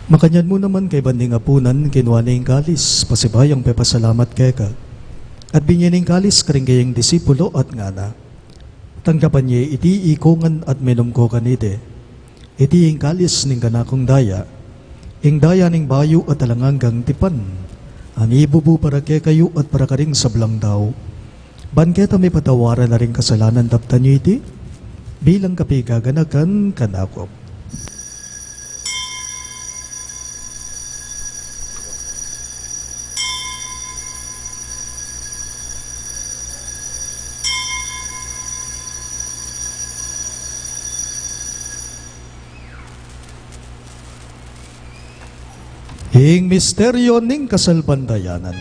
Makanyan mo naman kay banding apunan, kinuha na yung kalis, pasibayang pepasalamat kay ka. At binyaning kalis karing kayang disipulo at ngana. Tanggapan niya iti ikungan at menom ko kanite. Iti ing kalis ning kanakong daya. Ing daya ning bayo at alanganggang tipan. Ani bubu para kay kayo at para karing sablang daw. Banketa may patawaran na ring kasalanan taptan niyo iti. Bilang kapigaganakan kanakop. Hing misteryo ning kasalbandayanan.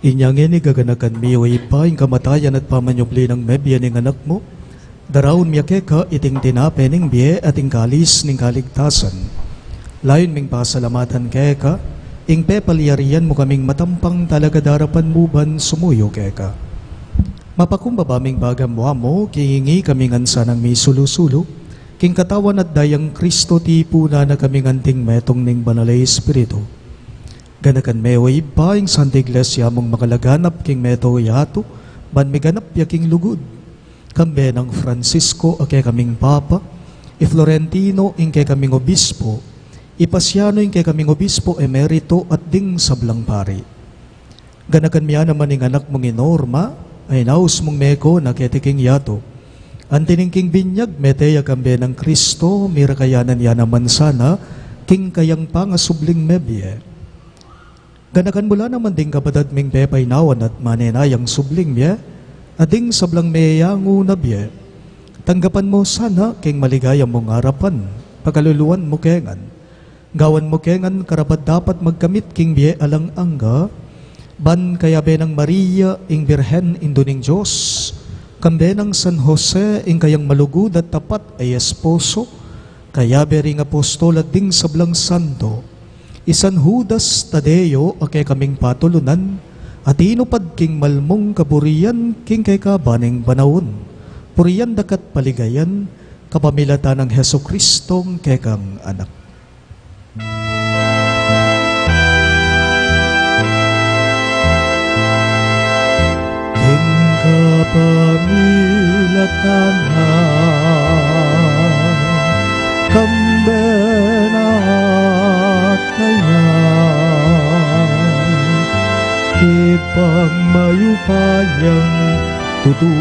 Inyangin igaganakan miyo ipa yung kamatayan at pamanyubli ng mebya ng anak mo. Darawon miya keka iting tinape ning biye at ing kalis ning kaligtasan. Layon ming pasalamatan keka, ing pepalyarian mo kaming matampang talaga darapan mo ban sumuyo keka. Mapakumbaba ming bagam mo, kihingi kaming ansa ng may sulusulo, king katawan at dayang Kristo ti puna na kaming anting metong ning banalay espiritu. Ganakan meway pa ing Santa Iglesia mong makalaganap king meto yato, ban miganap yaking lugod. Kambe ng Francisco ake kaming Papa, i Florentino ingke kaming Obispo, ipasiano ingke kaming Obispo emerito at ding sablang pari. Ganakan miya naman ing anak mong inorma, ay naus mong meko na ketiking yato. Antining king binyag meteya kambe ng Kristo, mira kayanan yan naman sana, king kayang pangasubling mebye. Ganakan mula naman ding kabatad ming pepay nawan at manenayang subling miya, ading sablang meyangu na biya. Tanggapan mo sana king maligaya mong harapan, pagkaluluan mo kengan. Gawan mo kengan karapat dapat magkamit king biya alang angga, ban kaya benang Maria ing Birhen induning Diyos, kambe ng San Jose ing kayang malugod at tapat ay esposo, kaya bering apostol at ding sablang santo, isan Judas Tadeo ake kaming patulunan, at inupad king malmong kaburian king kay kabaning banawon. Puriyan dakat paligayan, kapamilatan ng Heso Kristong kekang anak. King kapamilatan na kambenat kayan, ipang mayupayang tutu,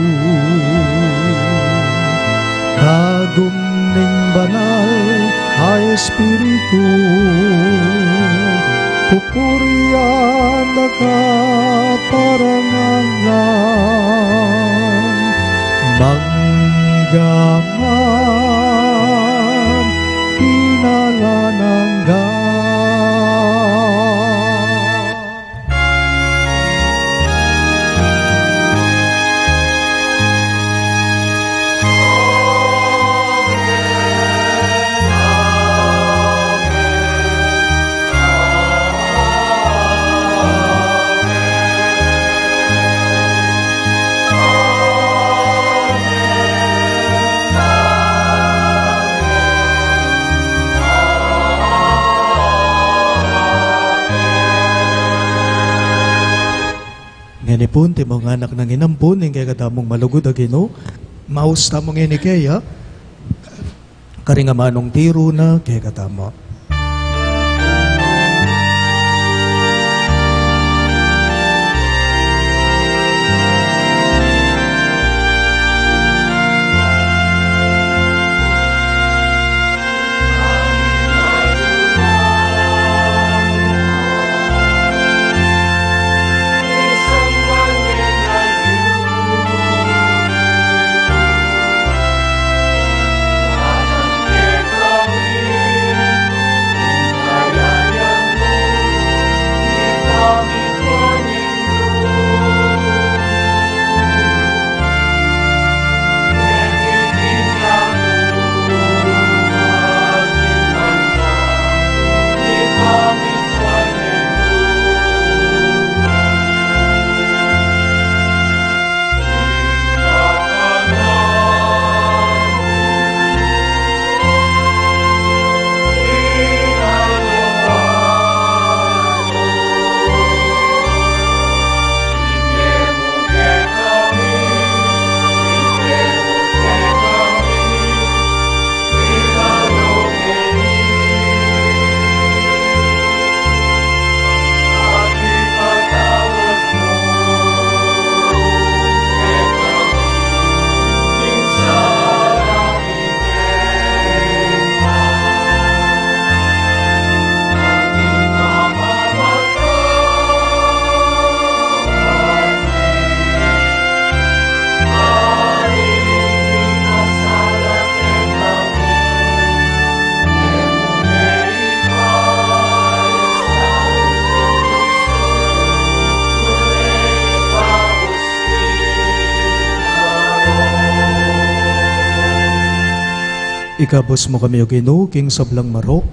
kagum ning banal ay espiritu, pupurian na kaparangalan, manggaman kinalanangga. Nganipun, ti mga anak ng inampun, yung kaya katamong malugod agino, maus tamong inikeya, karingamanong tiro na kaya katamo. Ikabos mo kami o Ginoo king sablang marok,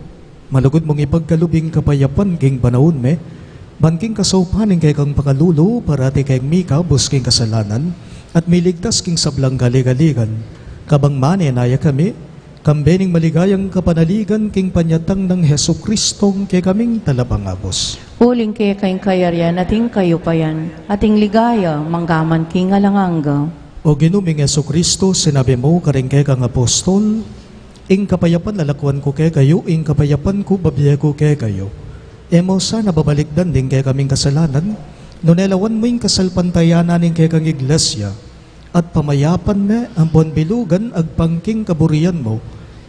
malugod mong ipagkalubing kapayapan king banawon me, banking kasaupaning kay kang pakalulo, parati kay mikabos king kasalanan, at miligtas king sablang galigaligan, kabang mani naya kami, kambening maligayang kapanaligan king panyatang ng Heso Kristong kay kaming talapangabos. Uling kay kayong kayaryan ating kayo payan, ating ligaya, manggaman king alanganga. O ginuming Heso Kristo, sinabi mo karing kay kang apostol, ing kapayapan lalakwan ko kay kayo, ing kapayapan ko babiya ko kay kayo. Emo sana babalikdan din kay kaming kasalanan, nunelawan mo ing kasalpantayanan ing kay kang iglesia, at pamayapan me ang bilugan agpangking kaburian mo,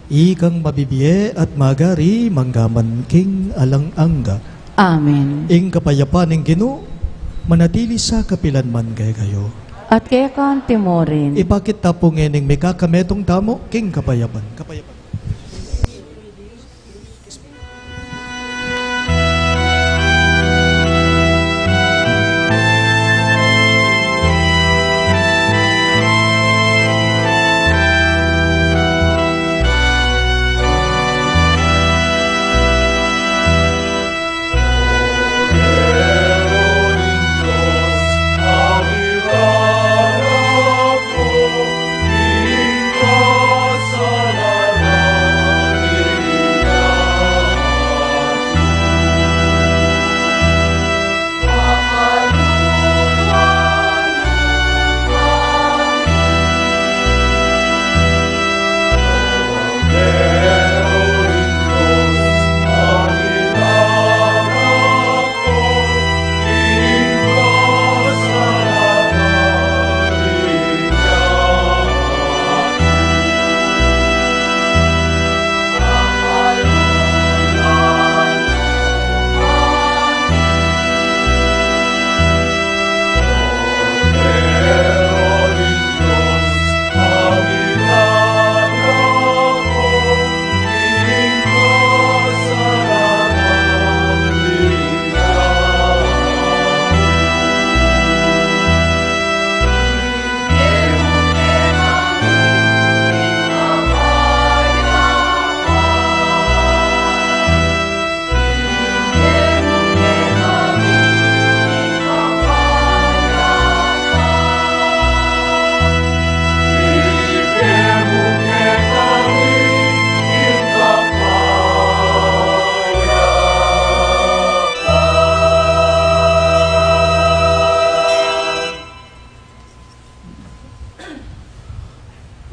ikang mabibiye at magari manggaman king alanganga. Amen. Ing kapayapan ing Ginoo, manatili sa kapilanman kay kayo. At kaya ka ang timorin. Ipakit tapo ngening may kakametong tamo, king kapayapan. Kapayapan.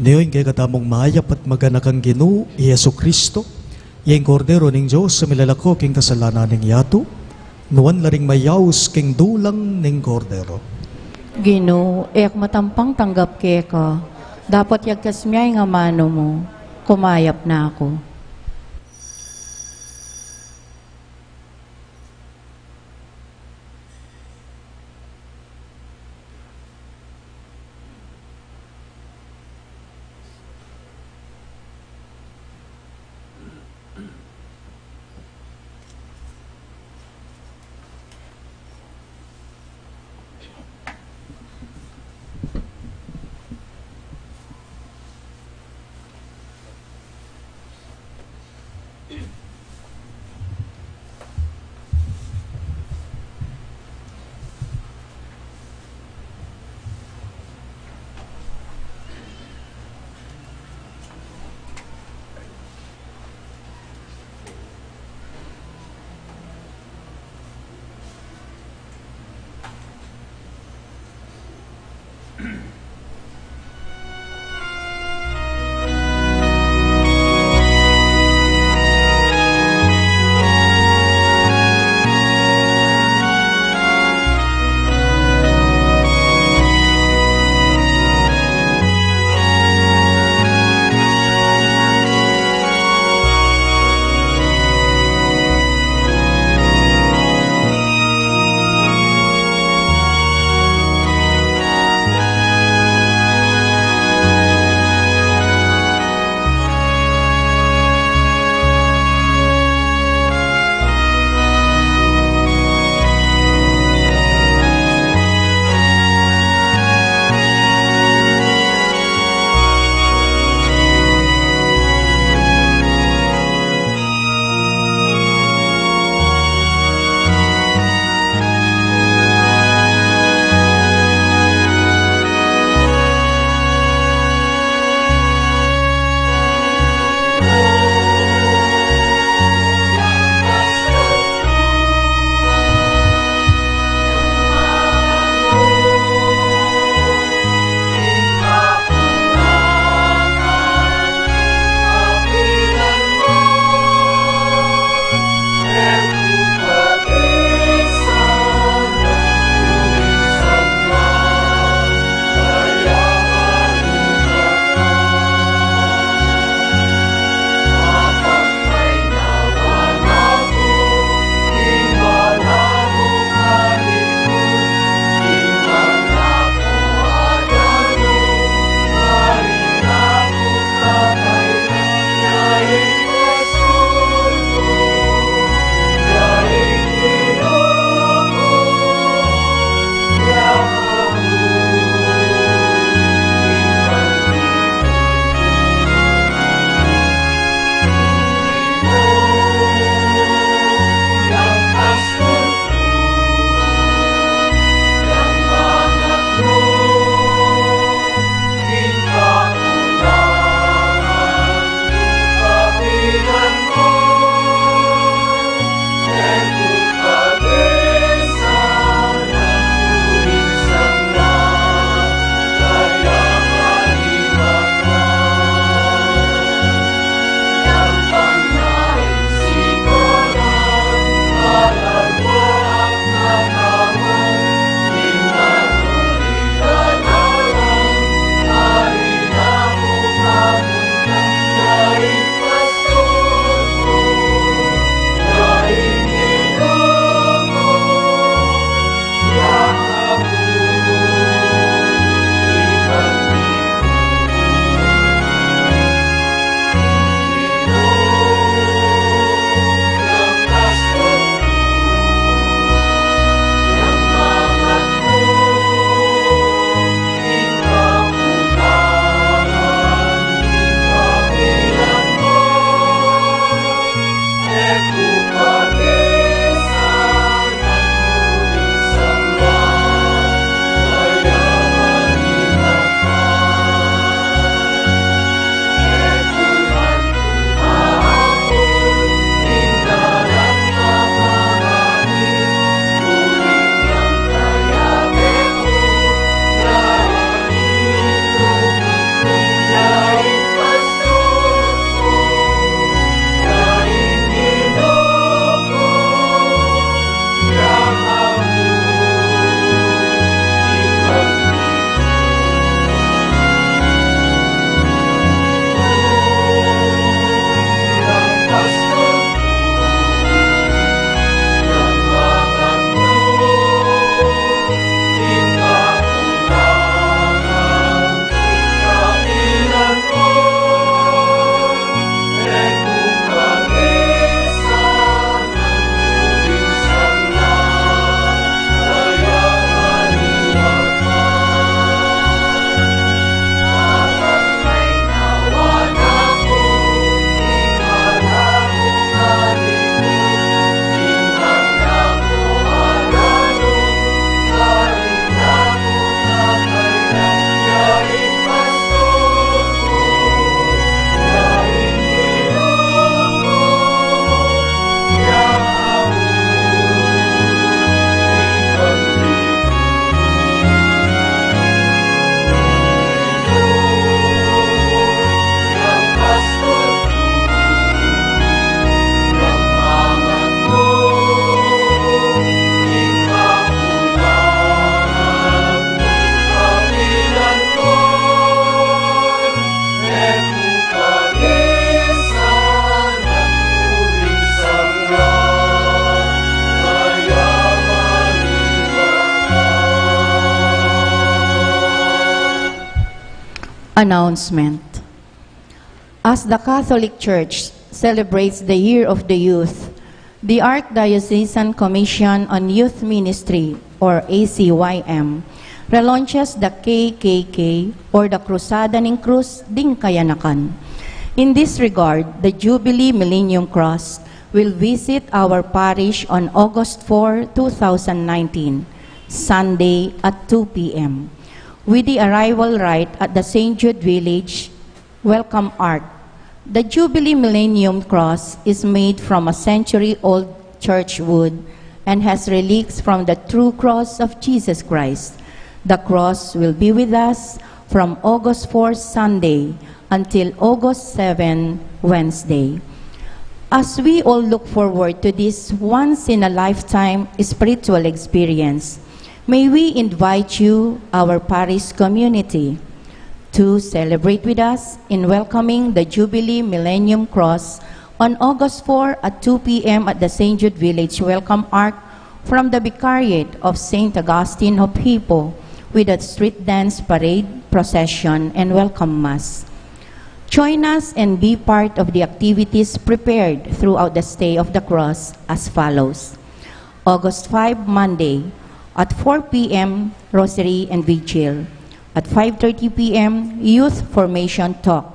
Niyo'y kay katamong mayap at maganak ang Ginoo, Yesu Kristo, yung kordero ning Diyos sa milalako king kasalanan ning yato, nuwan laring mayaws king dulang ning kordero. Ginoo, ek matampang tanggap kay ka. Dapat yagkas miyay nga mano mo. Kumayap na ako. Announcement. As the Catholic Church celebrates the Year of the Youth, the Archdiocesan Commission on Youth Ministry, or ACYM, relaunches the KKK, or the Cruzada ng Cruz ding Kayanakan. In this regard, the Jubilee Millennium Cross will visit our parish on August 4, 2019, Sunday at 2 p.m. with the arrival rite at the St. Jude Village Welcome Ark. The Jubilee Millennium Cross is made from a century-old church wood and has relics from the true cross of Jesus Christ. The cross will be with us from August 4, Sunday, until August 7, Wednesday. As we all look forward to this once-in-a-lifetime spiritual experience, may we invite you, our parish community, to celebrate with us in welcoming the Jubilee Millennium Cross on August 4 at 2 p.m. at the St. Jude Village Welcome Ark from the Vicariate of St. Augustine of Hippo with a street dance parade, procession, and welcome mass. Join us and be part of the activities prepared throughout the stay of the cross as follows. August 5, Monday, at 4 p.m., Rosary and Vigil. At 5:30 p.m., Youth Formation Talk.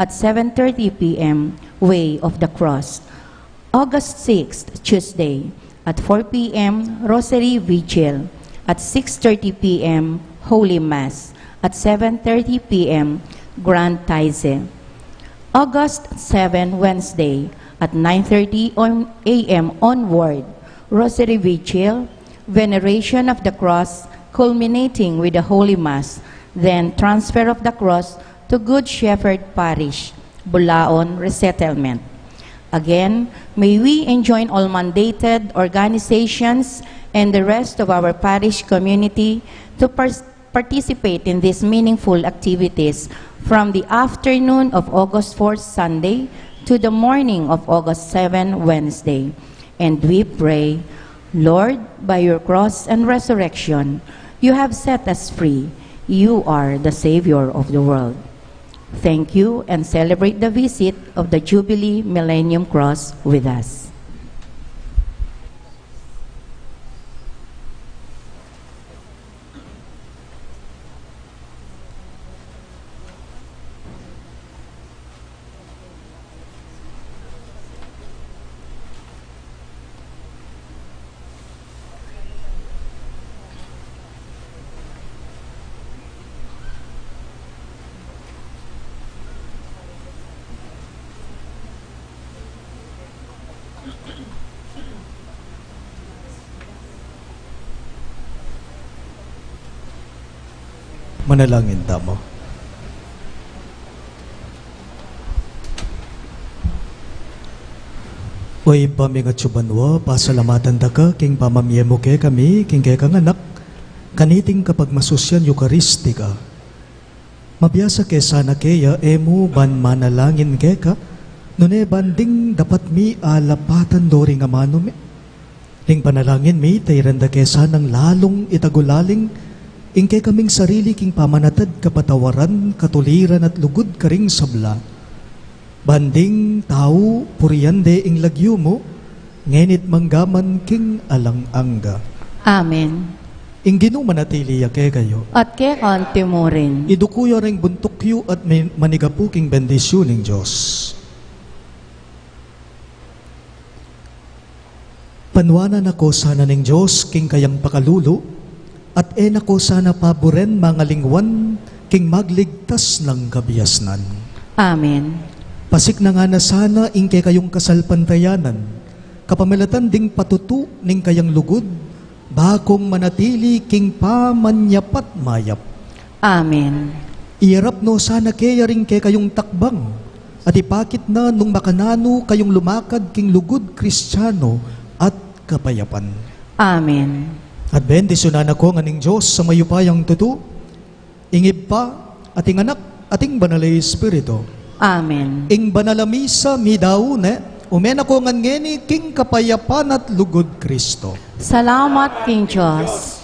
At 7:30 p.m., Way of the Cross. August 6th, Tuesday, at 4 p.m., Rosary Vigil. At 6:30 p.m., Holy Mass. At 7:30 p.m., Grand Tithe. August 7, Wednesday, at 9:30 a.m. onward, Rosary Vigil, Veneration of the Cross, culminating with the Holy Mass, then transfer of the cross to Good Shepherd Parish, Bulaon Resettlement. Again, may we enjoin all mandated organizations and the rest of our parish community to participate in these meaningful activities from the afternoon of August 4, Sunday, to the morning of August 7, Wednesday. And we pray, Lord, by your cross and resurrection, you have set us free. You are the Savior of the world. Thank you, and celebrate the visit of the Jubilee Millennium Cross with us. Manalangin tamo. Oy pami nga tsubanwa, pasalamatan da ka, king pamamiyemo ke kami, king ke kang anak, kaniting kapag masusyan Eucharistica. Mabiyasa ke sana keya, emu ban manalangin ke ka, nune banding dapat mi alapatan dori nga mano mi. Ling panalangin mi, tayranda ke sanang lalong itagulaling, ingke kaming sarili king pamanatad kapatawaran, katuliran at lugod karing sabla. Banding tao puriyande ing lagyo mo, ngenit manggaman king alang-angga. Amen. Ing ginumanatili ke kayo. At ke kanti mo rin. Idukuyo ring buntukyo at manigapu king bendisyon ng Diyos. Panwanan ako sana ng Diyos king kayang pakalulo, at enako sana paboren mga lingwan king magligtas ng kabiyasnan. Amen. Pasik na nga na sana ingke kayong kasalpantayanan, kapamilatan ding patutu ning kayang lugod, bakong manatili king pamanyapat mayap. Amen. Iyarap no sana kaya ring ke kayong takbang, at ipakit na nung makanano kayong lumakad king lugod Kristiyano at kapayapan. Amen. At bendisyonan ako nganing Diyos sa mayupayang tutu, ingib pa ating anak ating banalay Espiritu. Amen. Ing banalamisa mi daune, umen ako ngani king kapayapan at lugod Kristo. Salamat king Diyos.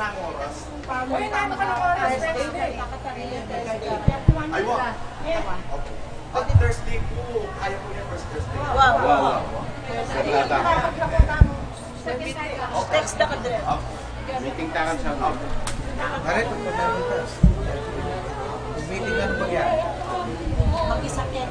na ang oras. Ay, wow. Okay. Thursday po. Kaya po niya first Thursday. Wow. Text na ka din. Meeting takan siya. Aray, meeting na ba yan? Mag-isakit.